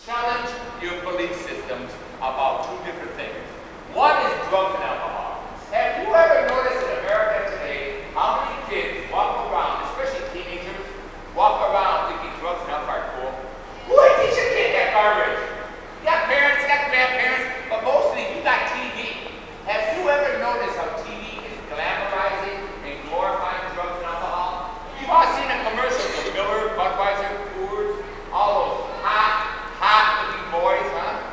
challenge your belief systems about two different things. One is drugs and alcohol. Have you ever noticed in America today how many kids walk around, especially teenagers, walk around thinking drugs and alcohol are cool? Who would teach a kid that garbage? You got parents, you got grandparents, but mostly you got TV. Have you ever noticed how TV is glamorizing and glorifying drugs and alcohol? You've all seen a commercial for Miller, Budweiser, Coors, all those hot looking boys, huh?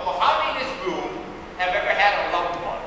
How many in this room have ever had a loved one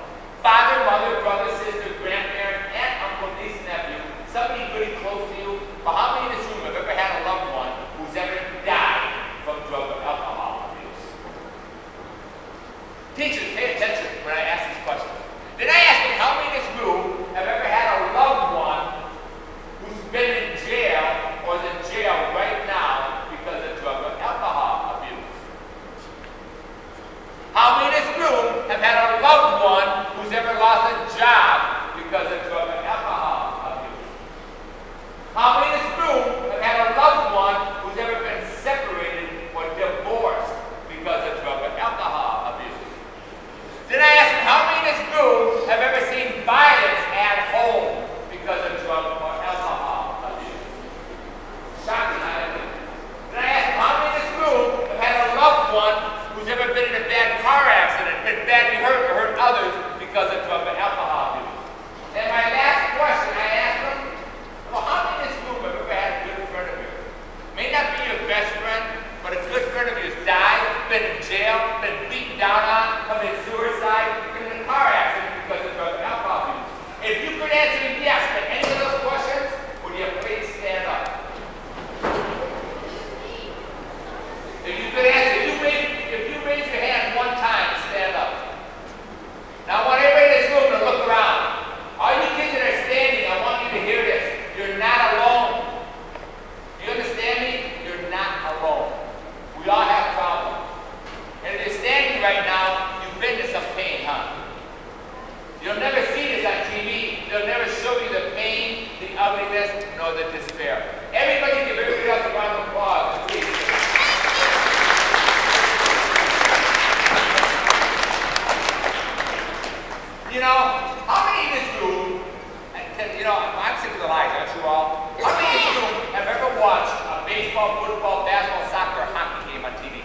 baseball, football, basketball, soccer, or hockey game on TV.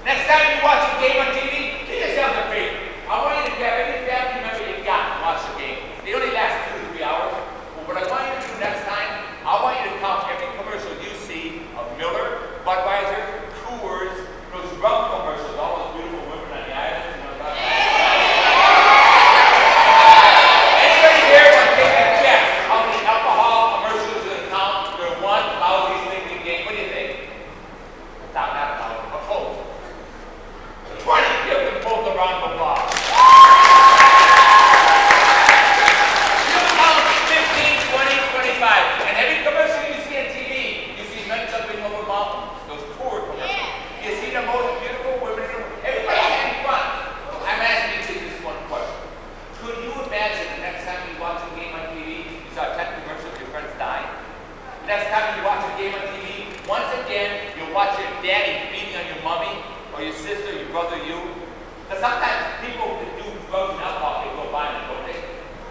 Next time you watch a game on TV, do yourself a favor. I want you to grab any family member you got and watch the game. They only last 2 to 3 hours. But what I want you to do next time, I want you to count every commercial you see of Miller, Budweiser, Coors, those rum commercials, all those beautiful women on the island. You know what I'm talking about? Anybody here want to take a guess how many alcohol commercials in the town? They're one lousy sleeping game. What do you think? Not lousy, but close. 20. Give them both a round of applause. You count 15, 20, 25. And every commercial you see on TV, you see men jumping over mountains. Those poor commercials. You see the most beautiful women in the world. Everybody's having fun. I'm asking you this one question. Could you imagine the next time you watch a game on TV, you saw 10 commercials, your friends dying? The next time you watch a game on TV, once again, you'll watch your daddy beating on your mommy, or your sister, your brother, you. Because sometimes people that do drugs and alcohol, they go by them, don't they?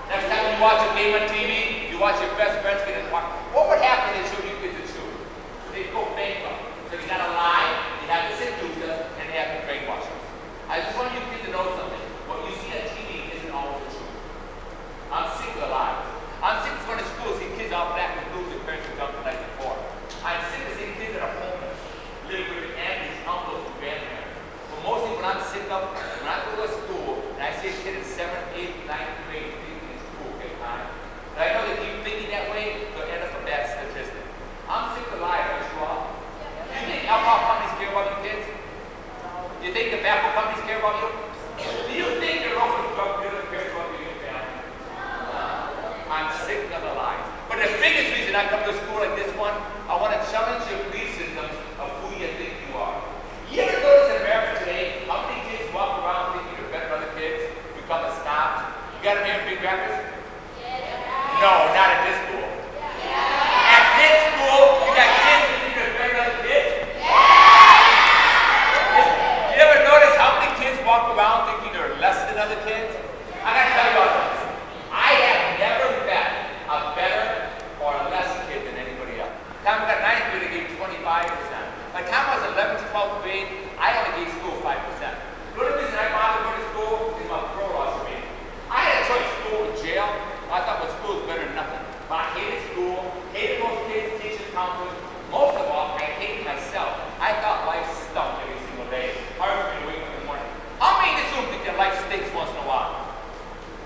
Next time you watch a game on TV, you watch your best friends get in the car. What would happen if you kids in school? They'd go bankrupt. So you gotta lie, they have to seduce us, and they have to brainwash us. I just want you kids to know something. What you see on TV isn't always the truth. I'm sick of the lies. I'm sick of going to school seeing kids all black and blue, their parents were dumped the night before. I'm sick of seeing kids that are homeless, live with aunties, uncles, and grandparents. But mostly what I'm sick of, when I go to school and I see a kid in 7th, 8th, 9th grade thinking it's cool, okay, fine. But I know they keep thinking that way, they'll end up a bad statistic. I'm sick of lies, don't you all? Do you think alcohol companies care about you kids? Do you think tobacco companies care about you? Do you think your local drug dealer cares about you and your family? I'm sick of the lies. But the biggest reason I come to school like this one, I want to challenge your belief systems of who you think you are. You ever notice in America today, how many kids walk around thinking they're better than other kids, become a snob? You got them here in Big Rapids? Yeah. No, not at this school. Yeah. At this school, you got kids thinking they're better than other kids? Yeah. You ever notice how many kids walk around thinking they're less than other kids? I got to tell you all something. I have never met a better or a less kid than anybody else. Time I got 9th grade, I gave 25%. By the time I was 11th, 12th grade, I only gave school 5%. The only reason I bothered going to school is my parole officer made me. I had a choice, school or jail. I thought my school was better than nothing. But I hated school, hated most kids, teachers, counselors. Most of all, I hated myself. I thought life stunk every single day. Hard for me to wake up in the morning. How many in this room think that life stinks once in a while?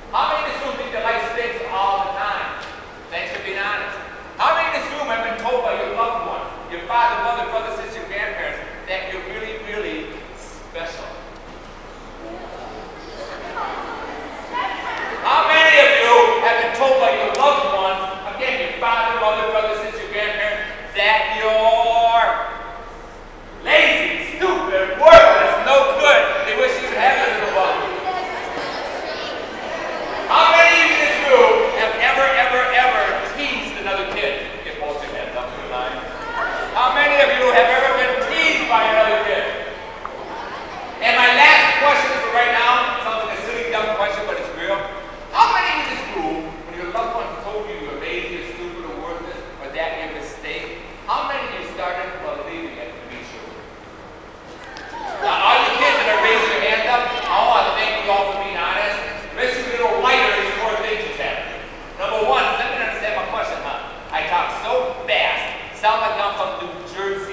How many in this room think that life stinks all the time? Thanks for being honest. How many in this room have been told by your loved one, your father, mother, brother, sister, grandparents, that you're really, really special? How many of you have been told by your loved ones, again, your father, mother, brother, sister, grandparents, that you're lazy, stupid, worthless, no good? They wish you would have a little one. How many in this room have ever teased another kid? Get both your hands up to the line. How many of you have ever been teased by another kid? And my last question for right now, sounds like a silly, dumb question, but it's real. How many in this room, when your loved ones told you you're lazy, or stupid, or worthless, or that you're a mistake, how many of you started believing it to be true? Now, all you kids that are raising your hands up, I want to thank you all for being honest. Let's see a little lighter as more things that's happening. Number one, let me understand my question, huh? I talk so fast, sound like I'm from New Jersey.